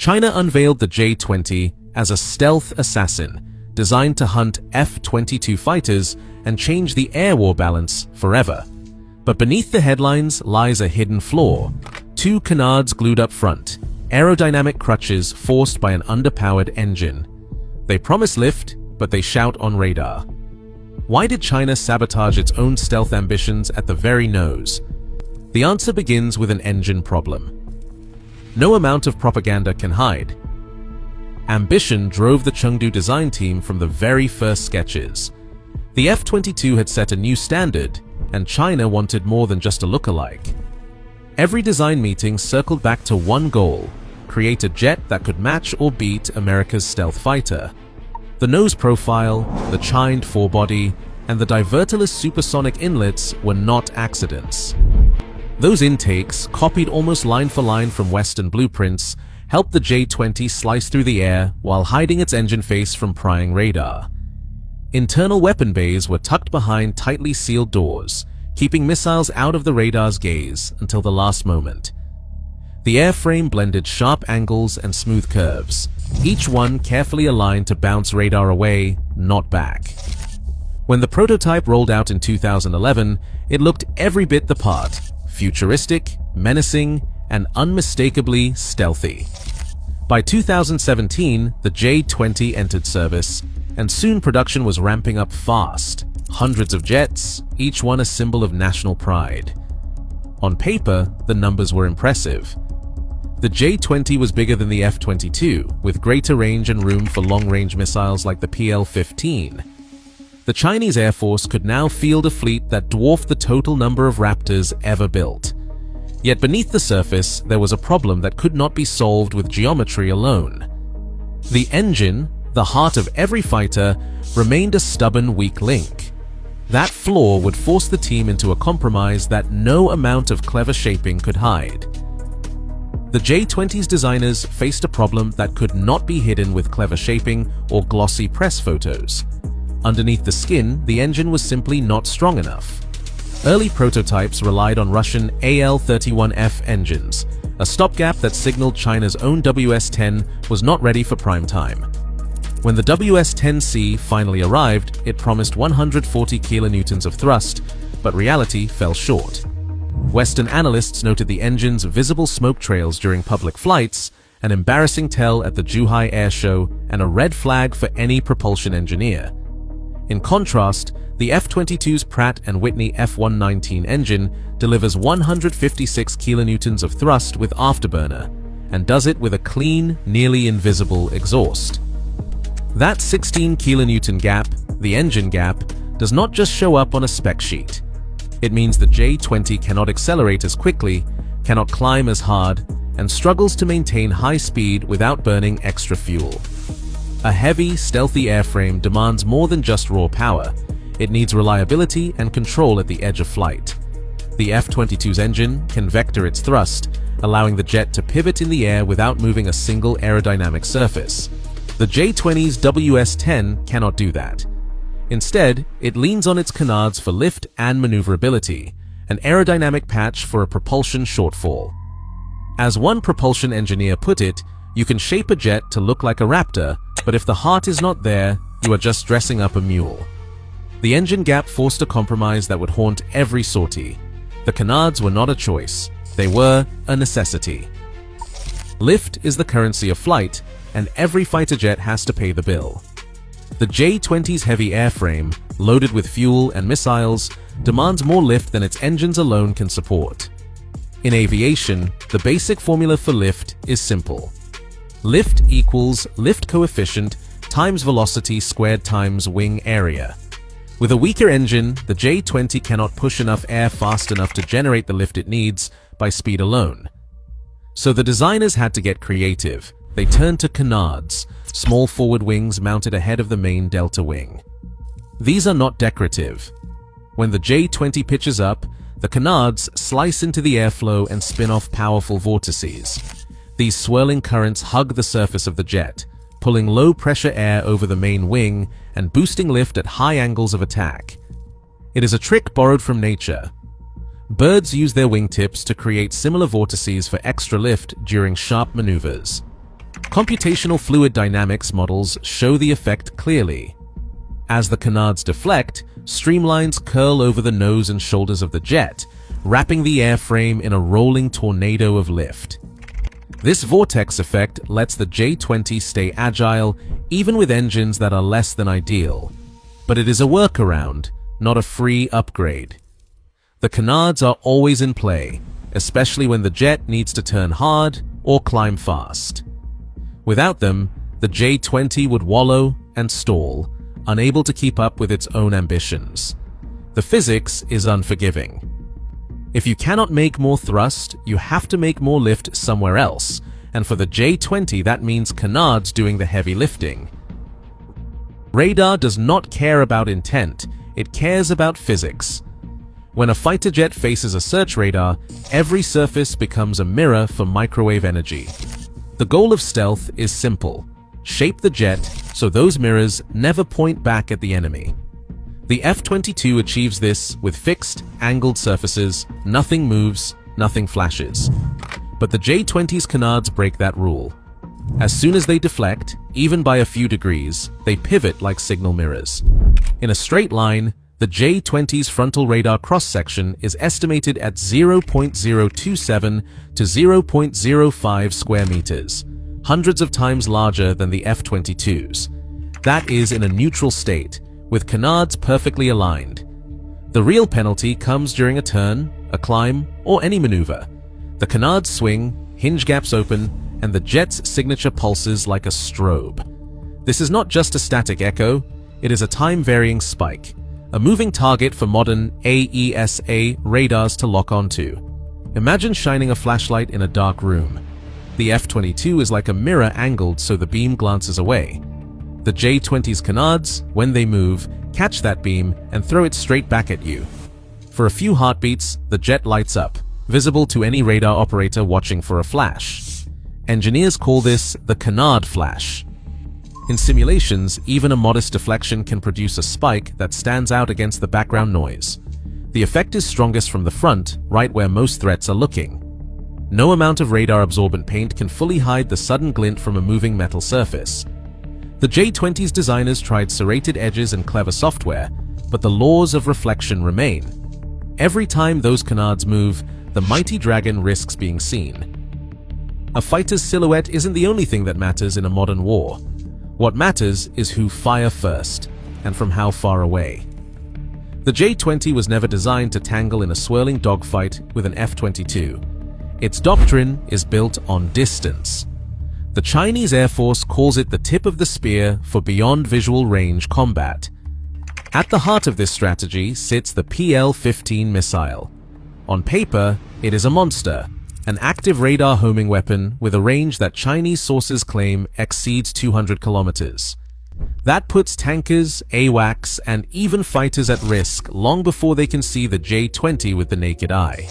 China unveiled the J-20 as a stealth assassin designed to hunt F-22 fighters and change the air war balance forever. But beneath the headlines lies a hidden flaw: two canards glued up front, aerodynamic crutches forced by an underpowered engine. They promise lift, but they shout on radar. Why did China sabotage its own stealth ambitions at the very nose? The answer begins with an engine problem. No amount of propaganda can hide. Ambition drove the Chengdu design team from the very first sketches. The F-22 had set a new standard, and China wanted more than just a look-alike. Every design meeting circled back to one goal: create a jet that could match or beat America's stealth fighter. The nose profile, the chined forebody, and the diverterless supersonic inlets were not accidents. Those intakes, copied almost line for line from Western blueprints, helped the J-20 slice through the air while hiding its engine face from prying radar. Internal weapon bays were tucked behind tightly sealed doors, keeping missiles out of the radar's gaze until the last moment. The airframe blended sharp angles and smooth curves, each one carefully aligned to bounce radar away, not back. When the prototype rolled out in 2011, it looked every bit the part: futuristic, menacing, and unmistakably stealthy. By 2017, the J-20 entered service, and soon production was ramping up fast. Hundreds of jets, each one a symbol of national pride. On paper, the numbers were impressive. The J-20 was bigger than the F-22, with greater range and room for long-range missiles like the PL-15. The Chinese Air Force could now field a fleet that dwarfed the total number of Raptors ever built. Yet beneath the surface, there was a problem that could not be solved with geometry alone. The engine, the heart of every fighter, remained a stubborn weak link. That flaw would force the team into a compromise that no amount of clever shaping could hide. The J-20's designers faced a problem that could not be hidden with clever shaping or glossy press photos. Underneath the skin, the engine was simply not strong enough. Early prototypes relied on Russian AL-31F engines, a stopgap that signaled China's own WS-10 was not ready for prime time. When the WS-10C finally arrived, it promised 140 kilonewtons of thrust, but reality fell short. Western analysts noted the engine's visible smoke trails during public flights, an embarrassing tell at the Zhuhai Air Show, and a red flag for any propulsion engineer. In contrast, the F-22's Pratt & Whitney F-119 engine delivers 156 kilonewtons of thrust with afterburner, and does it with a clean, nearly invisible exhaust. That 16 kilonewton gap, the engine gap, does not just show up on a spec sheet. It means the J-20 cannot accelerate as quickly, cannot climb as hard, and struggles to maintain high speed without burning extra fuel. A heavy, stealthy airframe demands more than just raw power. It needs reliability and control at the edge of flight. The F-22's engine can vector its thrust, allowing the jet to pivot in the air without moving a single aerodynamic surface. The J-20's WS-10 cannot do that. Instead, it leans on its canards for lift and maneuverability, an aerodynamic patch for a propulsion shortfall. As one propulsion engineer put it, you can shape a jet to look like a Raptor, but if the heart is not there, you are just dressing up a mule. The engine gap forced a compromise that would haunt every sortie. The canards were not a choice, they were a necessity. Lift is the currency of flight, and every fighter jet has to pay the bill. The J-20's heavy airframe, loaded with fuel and missiles, demands more lift than its engines alone can support. In aviation, the basic formula for lift is simple. Lift equals lift coefficient times velocity squared times wing area. With a weaker engine, the J-20 cannot push enough air fast enough to generate the lift it needs by speed alone. So the designers had to get creative. They turned to canards, small forward wings mounted ahead of the main delta wing. These are not decorative. When the J-20 pitches up, the canards slice into the airflow and spin off powerful vortices. These swirling currents hug the surface of the jet, pulling low-pressure air over the main wing and boosting lift at high angles of attack. It is a trick borrowed from nature. Birds use their wingtips to create similar vortices for extra lift during sharp maneuvers. Computational fluid dynamics models show the effect clearly. As the canards deflect, streamlines curl over the nose and shoulders of the jet, wrapping the airframe in a rolling tornado of lift. This vortex effect lets the J-20 stay agile even with engines that are less than ideal. But it is a workaround, not a free upgrade. The canards are always in play, especially when the jet needs to turn hard or climb fast. Without them, the J-20 would wallow and stall, unable to keep up with its own ambitions. The physics is unforgiving. If you cannot make more thrust, you have to make more lift somewhere else, and for the J-20 that means canards doing the heavy lifting. Radar does not care about intent, it cares about physics. When a fighter jet faces a search radar, every surface becomes a mirror for microwave energy. The goal of stealth is simple: shape the jet so those mirrors never point back at the enemy. The F-22 achieves this with fixed, angled surfaces. Nothing moves, nothing flashes. But the J-20's canards break that rule. As soon as they deflect, even by a few degrees, they pivot like signal mirrors. In a straight line, the J-20's frontal radar cross-section is estimated at 0.027 to 0.05 square meters, hundreds of times larger than the F-22's. That is in a neutral state, with canards perfectly aligned. The real penalty comes during a turn, a climb, or any maneuver. The canards swing, hinge gaps open, and the jet's signature pulses like a strobe. This is not just a static echo, it is a time-varying spike, a moving target for modern AESA radars to lock onto. Imagine shining a flashlight in a dark room. The F-22 is like a mirror angled so the beam glances away. The J-20's canards, when they move, catch that beam and throw it straight back at you. For a few heartbeats, the jet lights up, visible to any radar operator watching for a flash. Engineers call this the canard flash. In simulations, even a modest deflection can produce a spike that stands out against the background noise. The effect is strongest from the front, right where most threats are looking. No amount of radar-absorbent paint can fully hide the sudden glint from a moving metal surface. The J-20's designers tried serrated edges and clever software, but the laws of reflection remain. Every time those canards move, the mighty dragon risks being seen. A fighter's silhouette isn't the only thing that matters in a modern war. What matters is who fire first, and from how far away. The J-20 was never designed to tangle in a swirling dogfight with an F-22. Its doctrine is built on distance. The Chinese Air Force calls it the tip of the spear for beyond visual range combat. At the heart of this strategy sits the PL-15 missile. On paper, it is a monster, an active radar homing weapon with a range that Chinese sources claim exceeds 200 kilometers. That puts tankers, AWACS, and even fighters at risk long before they can see the J-20 with the naked eye.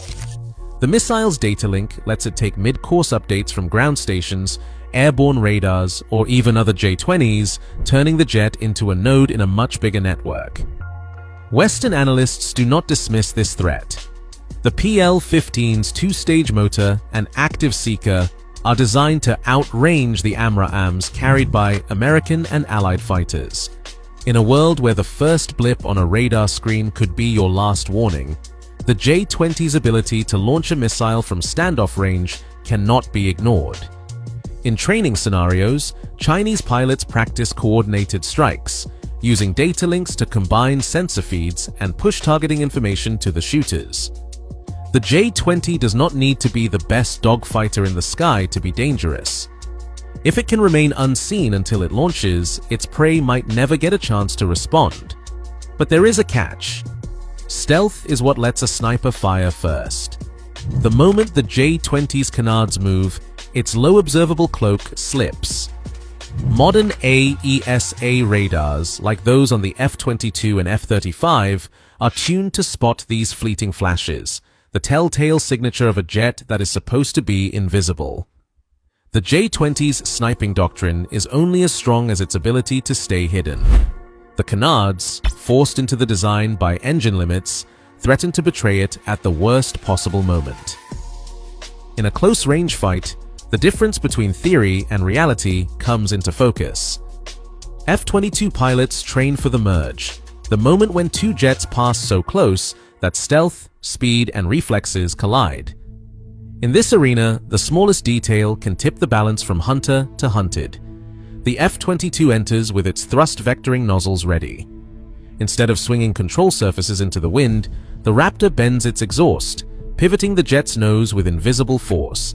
The missile's data link lets it take mid-course updates from ground stations, airborne radars, or even other J-20s, turning the jet into a node in a much bigger network. Western analysts do not dismiss this threat. The PL-15's two-stage motor and active seeker are designed to outrange the AMRAAMs carried by American and Allied fighters. In a world where the first blip on a radar screen could be your last warning, the J-20's ability to launch a missile from standoff range cannot be ignored. In training scenarios, Chinese pilots practice coordinated strikes, using data links to combine sensor feeds and push targeting information to the shooters. The J-20 does not need to be the best dogfighter in the sky to be dangerous. If it can remain unseen until it launches, its prey might never get a chance to respond. But there is a catch. Stealth is what lets a sniper fire first. The moment the J-20's canards move, its low observable cloak slips. Modern AESA radars, like those on the F-22 and F-35, are tuned to spot these fleeting flashes, the telltale signature of a jet that is supposed to be invisible. The J-20's sniping doctrine is only as strong as its ability to stay hidden. The canards, forced into the design by engine limits, threaten to betray it at the worst possible moment. In a close-range fight, The difference between theory and reality comes into focus. F-22 pilots train for the merge, the moment when two jets pass so close that stealth, speed, and reflexes collide. In this arena, the smallest detail can tip the balance from hunter to hunted. The F-22 enters with its thrust vectoring nozzles ready. Instead of swinging control surfaces into the wind, the Raptor bends its exhaust, pivoting the jet's nose with invisible force.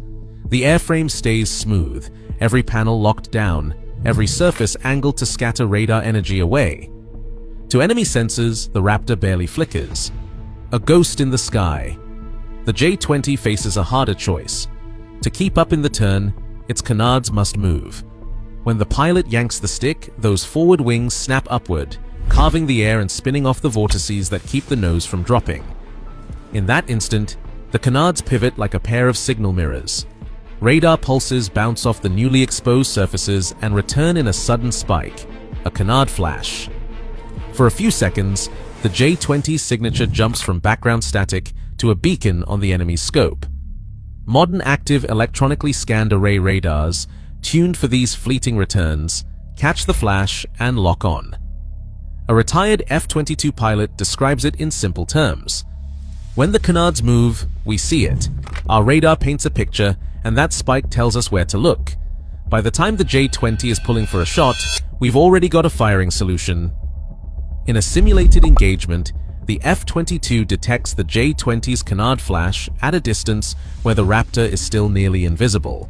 The airframe stays smooth, every panel locked down, every surface angled to scatter radar energy away. To enemy sensors, the Raptor barely flickers. A ghost in the sky. The J-20 faces a harder choice. To keep up in the turn, its canards must move. When the pilot yanks the stick, those forward wings snap upward, carving the air and spinning off the vortices that keep the nose from dropping. In that instant, the canards pivot like a pair of signal mirrors. Radar pulses bounce off the newly exposed surfaces and return in a sudden spike, a canard flash. For a few seconds, the J-20's signature jumps from background static to a beacon on the enemy's scope. Modern active electronically scanned array radars, tuned for these fleeting returns, catch the flash and lock on. A retired F-22 pilot describes it in simple terms. When the canards move, we see it. Our radar paints a picture, and that spike tells us where to look. By the time the J-20 is pulling for a shot, we've already got a firing solution. In a simulated engagement, the F-22 detects the J-20's canard flash at a distance where the Raptor is still nearly invisible.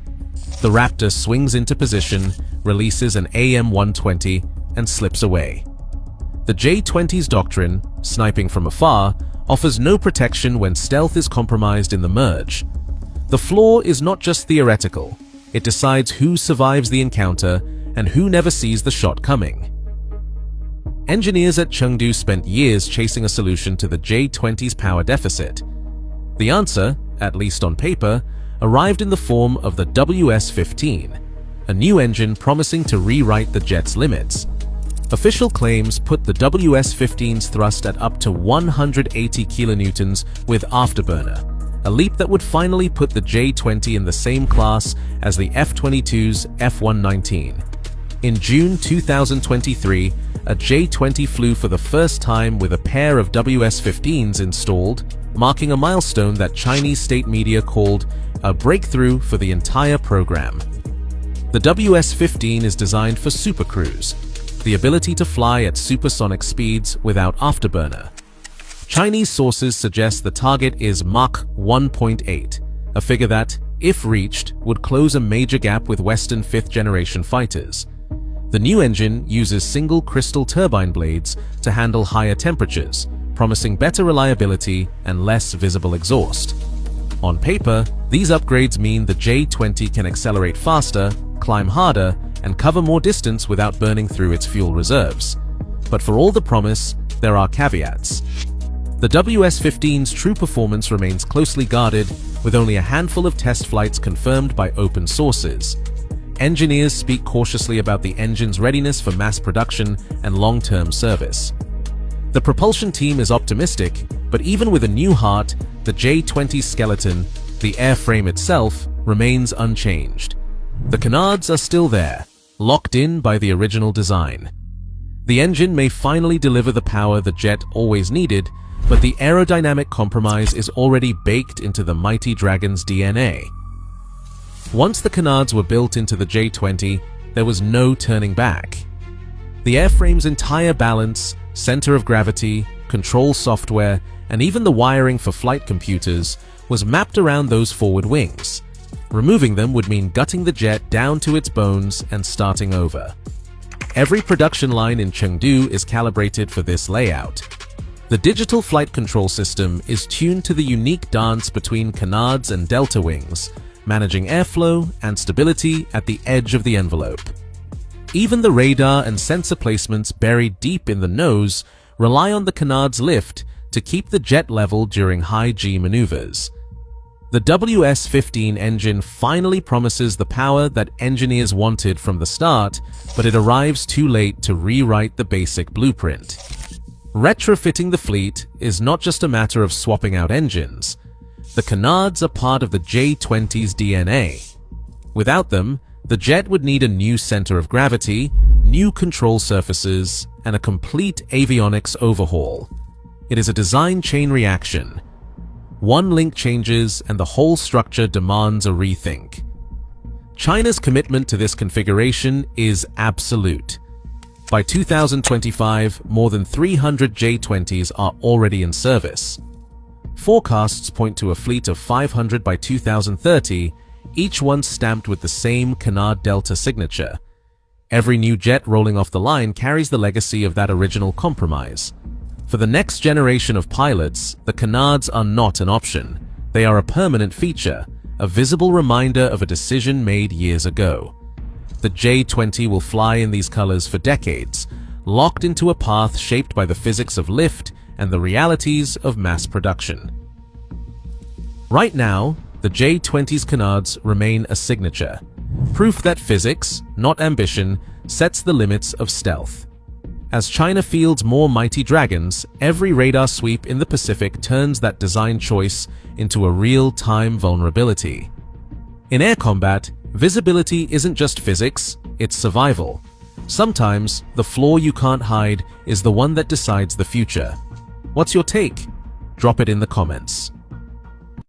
The Raptor swings into position, releases an AM-120, and slips away. The J-20's doctrine, sniping from afar, offers no protection when stealth is compromised in the merge. The flaw is not just theoretical, it decides who survives the encounter and who never sees the shot coming. Engineers at Chengdu spent years chasing a solution to the J-20's power deficit. The answer, at least on paper, arrived in the form of the WS-15, a new engine promising to rewrite the jet's limits. Official claims put the WS-15's thrust at up to 180 kilonewtons with afterburner, a leap that would finally put the J-20 in the same class as the F-22's F-119. In June 2023, a J-20 flew for the first time with a pair of WS-15s installed, marking a milestone that Chinese state media called a breakthrough for the entire program. The WS-15 is designed for supercruise, the ability to fly at supersonic speeds without afterburner. Chinese sources suggest the target is Mach 1.8, a figure that, if reached, would close a major gap with Western fifth-generation fighters. The new engine uses single crystal turbine blades to handle higher temperatures, promising better reliability and less visible exhaust. On paper, these upgrades mean the J-20 can accelerate faster, climb harder, and cover more distance without burning through its fuel reserves. But for all the promise, there are caveats. The WS-15's true performance remains closely guarded, with only a handful of test flights confirmed by open sources. Engineers speak cautiously about the engine's readiness for mass production and long-term service. The propulsion team is optimistic, but even with a new heart, the J-20's skeleton, the airframe itself, remains unchanged. The canards are still there, locked in by the original design. The engine may finally deliver the power the jet always needed, but the aerodynamic compromise is already baked into the mighty Dragon's DNA. Once the canards were built into the J-20, there was no turning back. The airframe's entire balance, center of gravity, control software, and even the wiring for flight computers was mapped around those forward wings. Removing them would mean gutting the jet down to its bones and starting over. Every production line in Chengdu is calibrated for this layout. The digital flight control system is tuned to the unique dance between canards and delta wings, managing airflow and stability at the edge of the envelope. Even the radar and sensor placements buried deep in the nose rely on the canard's lift to keep the jet level during high G maneuvers. The WS-15 engine finally promises the power that engineers wanted from the start, but it arrives too late to rewrite the basic blueprint. Retrofitting the fleet is not just a matter of swapping out engines. The canards are part of the J-20's DNA. Without them, the jet would need a new center of gravity, new control surfaces, and a complete avionics overhaul. It is a design chain reaction. One link changes and the whole structure demands a rethink. China's commitment to this configuration is absolute. By 2025, more than 300 J-20s are already in service. Forecasts point to a fleet of 500 by 2030, each one stamped with the same Canard Delta signature. Every new jet rolling off the line carries the legacy of that original compromise. For the next generation of pilots, the Canards are not an option. They are a permanent feature, a visible reminder of a decision made years ago. The J-20 will fly in these colors for decades, locked into a path shaped by the physics of lift and the realities of mass production. Right now, the J-20's canards remain a signature, proof that physics, not ambition, sets the limits of stealth. As China fields more mighty dragons, every radar sweep in the Pacific turns that design choice into a real-time vulnerability. In air combat, visibility isn't just physics, it's survival. Sometimes, the flaw you can't hide is the one that decides the future. What's your take? Drop it in the comments.